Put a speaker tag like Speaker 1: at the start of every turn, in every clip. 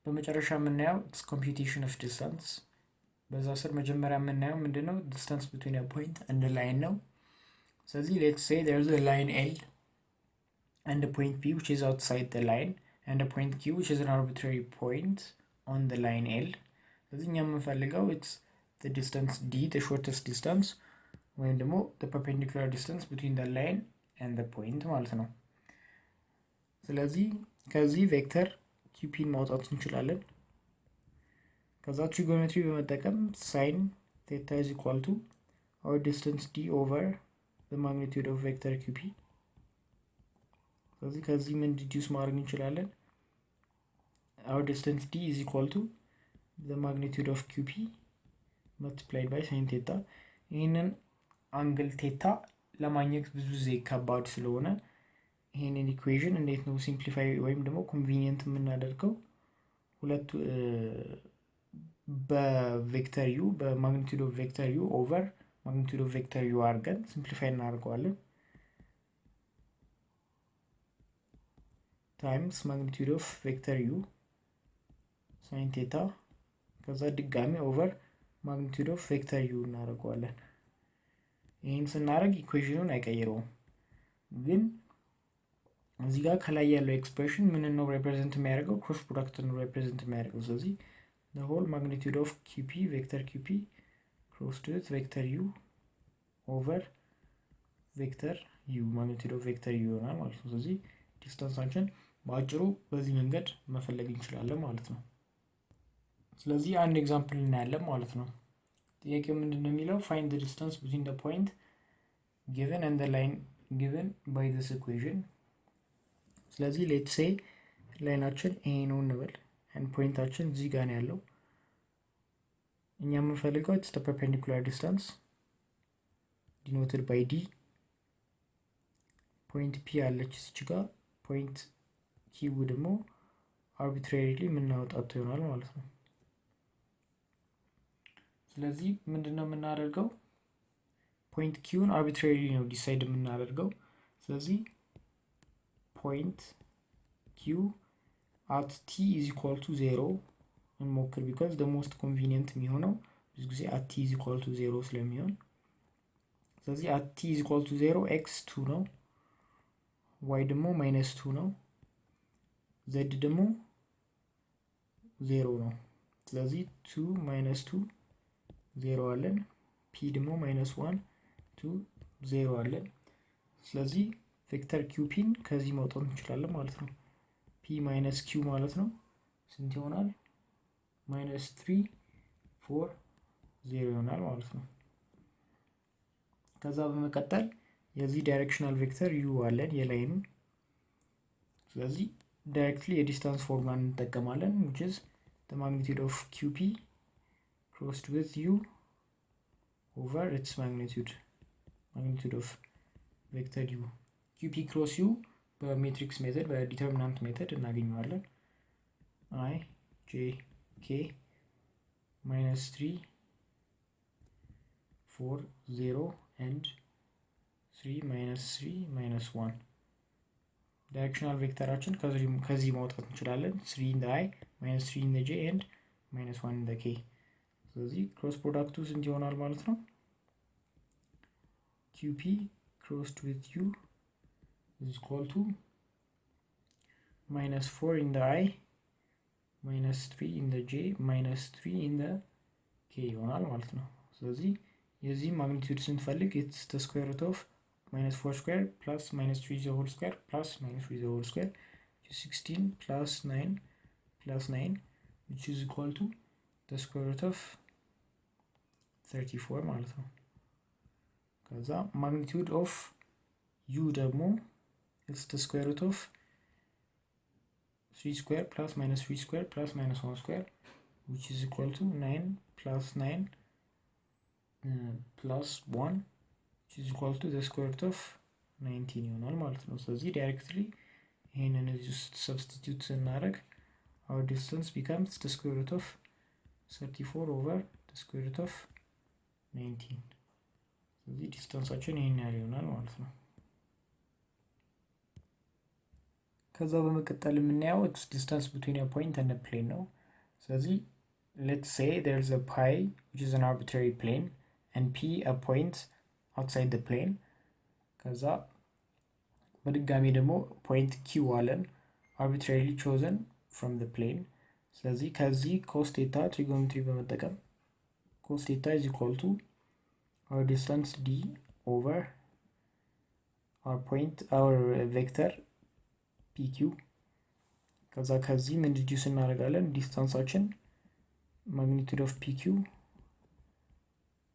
Speaker 1: በመጨረሻ የምናየው computation of distance በዛ ስር መጀመሪያ የምናየው ምንድነው distance between a point and a line ነው። ስለዚህ let's say there's a line L and a point P which is outside the line and a point Q which is an arbitrary point on the line L. ስለዚህ እኛ የምንፈልገው it's the distance D, the shortest distance, ወይም ደግሞ the perpendicular distance between the line and the point ማለት ነው። ስለዚህ ከዚህ ቬክተር ኪፒን ማውጣት እንችላለን። ከዛ ትሪጎኖሜትሪ በመጠቀም sin theta is equal to our distance D over the magnitude of vector QP. ስለዚህ ከዚህ ምን ዲዲዩስ ማድረግ እንችላለን? our distance D is equal to the magnitude of QP multiplied by sin theta. ይህንን አንግል ቴታ ለማግኘት ብዙ ጊዜ ከባድ ስለሆነ ይሄንን ኢኩዌሽን እንዴት ነው ሲምፕሊፋይ ወይም ደግሞ ኮንቬኒየንት የምናደርገው? ሁለቱ በቬክተር ዩ በማግኒቱድ ኦፍ ቬክተር ዩ ኦቨር ማግኒቱድ ኦፍ ቬክተር ዩ አድርገን ሲምፕሊፋይ እናደርገዋለን። ታይምስ ማግኒቱድ ኦፍ ቬክተር ዩ ሳይን ቴታ ከዛ ድጋሚ ኦቨር ማግኒቱድ ኦፍ ቬክተር ዩ እናደርገዋለን። ይህን ስናደርግ ኢኩዌሽኑን አይቀይረውም፣ ግን እዚህ ጋር ከላይ ያለው ኤክስፕሬሽን ምን ነው ሪፕሬዘንት የሚያደርገው? ክሮስ ፕሮዳክት ነው ሪፕሬዘንት የሚያደርገው። ስለዚህ the whole magnitude of QP vector QP cross to it vector U over vector U magnitude of vector U ይሆናል ማለት ነው። ስለዚህ ዲስታንሳችን በአጭሩ በዚህ መንገድ መፈለግ እንችላለን ማለት ነው። ስለዚህ አንድ ኤግዛምፕል እናያለን ማለት ነው። ጥያቄው ምንድነው የሚለው? find the distance between the point given and the line given by this equation. ስለዚህ ሌትስ ሴይ ላይናችን ይሄ ነው እንበል and ፖይንታችን እዚህ ጋር ነው ያለው። እኛ የምንፈልገው it's the perpendicular distance denoted by D. ፖይንት P አለች እዚህ ጋር፣ ፖይንት Q ደግሞ arbitrarily የምናወጣው ይሆናል ማለት ነው። ስለዚህ ምንድነው የምናደርገው? ፖይንት ኪውን አርቢትራሪ ነው ዲሳይድ የምናደርገው። ስለዚህ ፖይንት ኪው at t is equal to 0 እንሞክር because the most convenient የሚሆነው ብዙ ጊዜ at t is equal to 0 ስለሚሆን፣ ስለዚህ at t is equal to 0 x 2 ነው፣ y ደግሞ -2 ነው፣ z ደግሞ 0 ነው። ስለዚህ 2 -2 0 አለን፣ p ደግሞ -1 2 0 አለን። ስለዚህ ቬክተር ኪፒን ከዚህ ማውጣት እንችላለን ማለት ነው። p minus q ማለት ነው ስንት ይሆናል? -3 4 0 ይሆናል ማለት ነው። ከዛ በመቀጠል የዚህ ዳይሬክሽናል ቬክተር u አለን የላይኑ። ስለዚህ ዳይሬክትሊ የዲስታንስ ፎርሙላን እንጠቀማለን which is the magnitude of qp crossed with u over its magnitude of vector u. qp cross u በሜትሪክስ ሜተድ በዲተርሚናንት ሜተድ እናገኘዋለን። i j k -3 4 0 and 3 -3 -1 ዳይሬክሽናል ቬክተራችን ከዚህ ማውጣት እንችላለን። 3 in the i -3 in the j and -1 in the k። ስለዚህ ክሮስ ፕሮዳክቱ ስንት ይሆናል ማለት ነው? qp crossed with u is equal to -4 in the i -3 in the j -3 in the k ይሆናል ማለት ነው። ስለዚህ የዚህ ማግኒቲዩድ ስንፈልግ it's the square root of -4 square plus -3 the whole square plus -3 the whole square which is 16 plus 9 which is equal to the square root of 34 ማለት ነው። ከዛ ማግኒቲዩድ ኦፍ u ደግሞ it's the square root of 3 square plus -3 square plus -1 square which is equal to 9 plus 9 plus 1 which is equal to the square root of 19 ይሆናል ማለት ነው። ስለዚህ ዳይሬክትሊ ይሄንን እዚህ ውስጥ ሰብስቲቲዩት ስናደርግ our distance becomes the square root of 34 over the square root of 19። ስለዚህ ዲስታንሳችን ይሄን ያህል ይሆናል ማለት ነው። ከዛ በመቀጠል የምናየው ኢትስ ዲስታንስ ቢትዊን አ ፖይንት ኤንድ አ ፕሌን ነው። ስለዚህ let's say there's a pi which is an arbitrary plane and p a point outside the plane ከዛ በድጋሚ ደግሞ ፖይንት q አለን arbitrarily chosen from the plane። ስለዚህ ከዚህ cos theta trigonometry በመጠቀም cos theta is equal to our distance d over our point our vector pq ከዛ ከዚህ ምን ሪዲዩስ እናደርጋለን ዲስታንሳችን magnitude of pq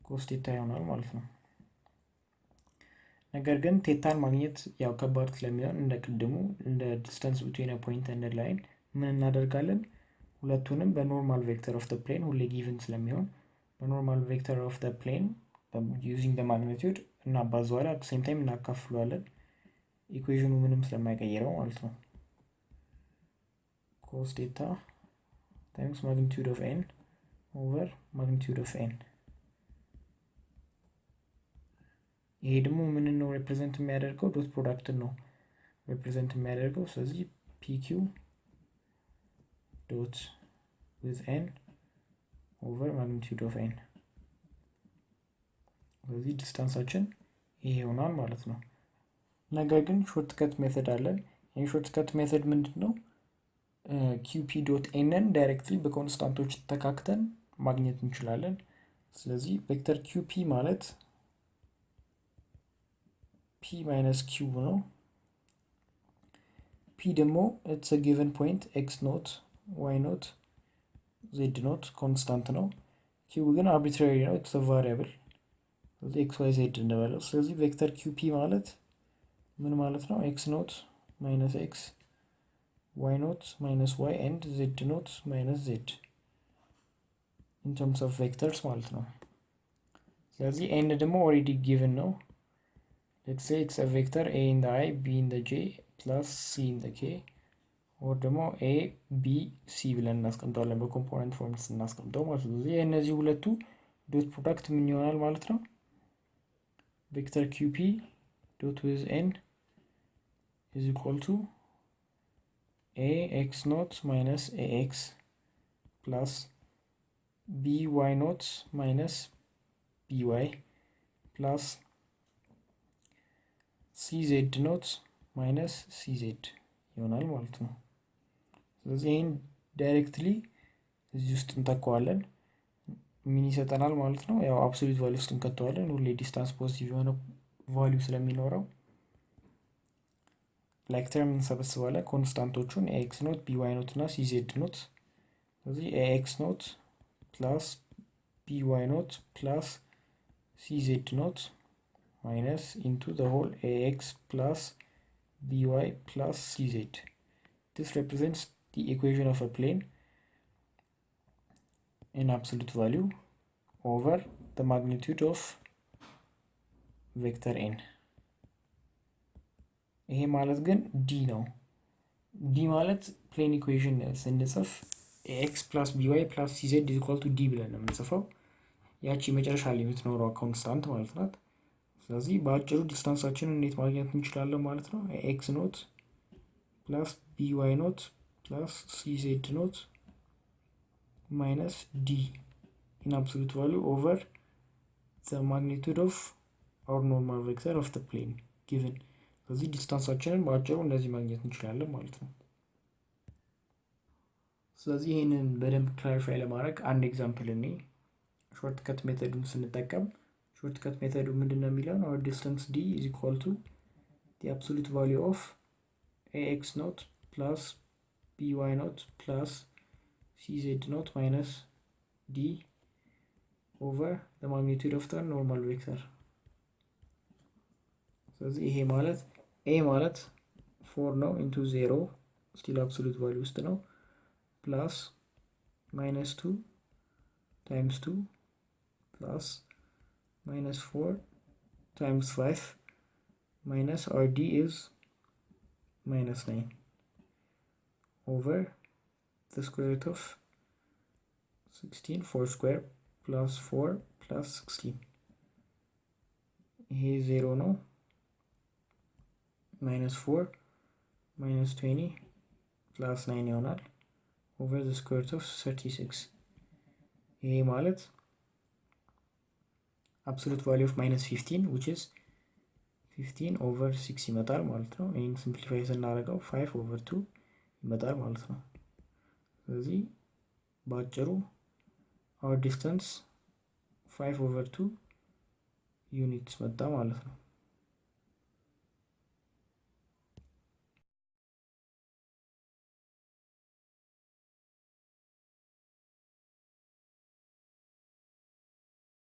Speaker 1: cos theta ይሆናል ማለት ነው። ነገር ግን ቴታን ማግኘት ያው ከባድ ስለሚሆን እንደ ቅድሙ እንደ ዲስታንስ ቢትዊን አ ፖይንት ኤንድ ላይን ምን እናደርጋለን ሁለቱንም በኖርማል ቬክተር ኦፍ ዘ ፕሌን ሁሌ ጊቭን ስለሚሆን በኖርማል ቬክተር ኦፍ ዘ ፕሌን ዩዚንግ ዘ ማግኒቱድ እናባዛዋለን አት ሴም ታይም እናካፍለዋለን ኢኩዌሽኑ ምንም ስለማይቀይረው ማለት ነው። cos theta times magnitude of n over magnitude of n ይሄ ደግሞ ምን ነው ሪፕሬዘንት የሚያደርገው ዶት ፕሮዳክት ነው ሪፕሬዘንት የሚያደርገው። ስለዚህ pq dot with n over magnitude of n ስለዚህ ዲስታንሳችን ይሄ ይሆናል ማለት ነው። ነገር ግን ሾርት ከት ሜተድ አለን። ይሄ ሾርት ከት ሜተድ ምንድነው qp dot n ን ዳይሬክትሊ በኮንስታንቶች ተካክተን ማግኘት እንችላለን። ስለዚህ ቬክተር qp ማለት p minus q ነው። p ደግሞ it's a given point x naught y naught z naught constant ነው። q ግን arbitrary ነው it's a variable ስለዚህ x y z እንበለው። ስለዚህ ቬክተር qp ማለት ምን ማለት ነው x naught minus x y naught minus y and z naught minus z in terms of vectors ማለት ነው። ስለዚህ n ደግሞ already given ነው let's say it's a vector a in the I b in the j plus c in the k or ደግሞ a b c ብለን እናስቀምጣለን በኮምፖነንት ፎርም እናስቀምጠው ማለት ነው። ስለዚህ እነዚህ ሁለቱ ዶት ፕሮዳክት ምን ይሆናል ማለት ነው ቬክተር qp dot with n is equal to a x naught minus ax plus b y naught minus by plus cz naught minus cz ይሆናል ማለት ነው። ስለዚህ ይሄን ዳይሬክትሊ እዚህ ውስጥ እንተካዋለን ምን ይሰጠናል ማለት ነው ያው አብሶሉት ቫልዩ ውስጥ እንከተዋለን ሁሌ ዲስታንስ ፖዚቲቭ የሆነ ቫልዩ ስለሚኖረው ላይክ ተርም እንሰበስባለን ኮንስታንቶቹን ax naught by naught እና cz naught ስለዚህ ax naught plus by naught plus cz naught minus into the whole ax plus by plus cz. This represents the equation of a plane in absolute value over the magnitude of vector n. ይሄ ማለት ግን d ነው። d ማለት plane equation ስንጽፍ ax plus by plus cz is equal to d ብለን ነው የምንጽፈው። ያቺ መጨረሻ ላይ የምትኖረው ኮንስታንት ማለት ናት። ስለዚህ በአጭሩ ዲስታንሳችንን እንዴት ማግኘት እንችላለን ማለት ነው x naught plus by naught plus cz naught minus d in absolute value over the magnitude of our normal vector of the plane given ስለዚህ ዲስታንሳችንን በአጭሩ እንደዚህ ማግኘት እንችላለን ማለት ነው። ስለዚህ ይሄንን በደንብ ክላሪፋይ ለማድረግ አንድ ኤግዛምፕል እኔ ሾርት ከት ሜተዱን ስንጠቀም ሾርት ከት ሜተዱ ምንድነው የሚለው our distance d is equal to the absolute value of ax naught plus by naught plus cz naught minus d over the magnitude of the normal vector ስለዚህ ይሄ ማለት a ማለት 4 ነው into 0 still absolute value ውስጥ ነው plus minus 2 times 2 plus minus 4 times 5 minus our d is minus 9 over the square root of 16 4 square plus 4 plus 16 ይሄ 0 ነው minus 4 minus 20 plus 9 ይሆናል over the square root of 36 ይሄ ማለት absolute value of minus 15 which is 15 over 6 ይመጣል ማለት ነው። ይሄን ሲምፕሊፋይ ስናደርገው 5 over 2 ይመጣል ማለት ነው። ስለዚህ ባጭሩ our distance 5 over 2 units መጣ ማለት ነው።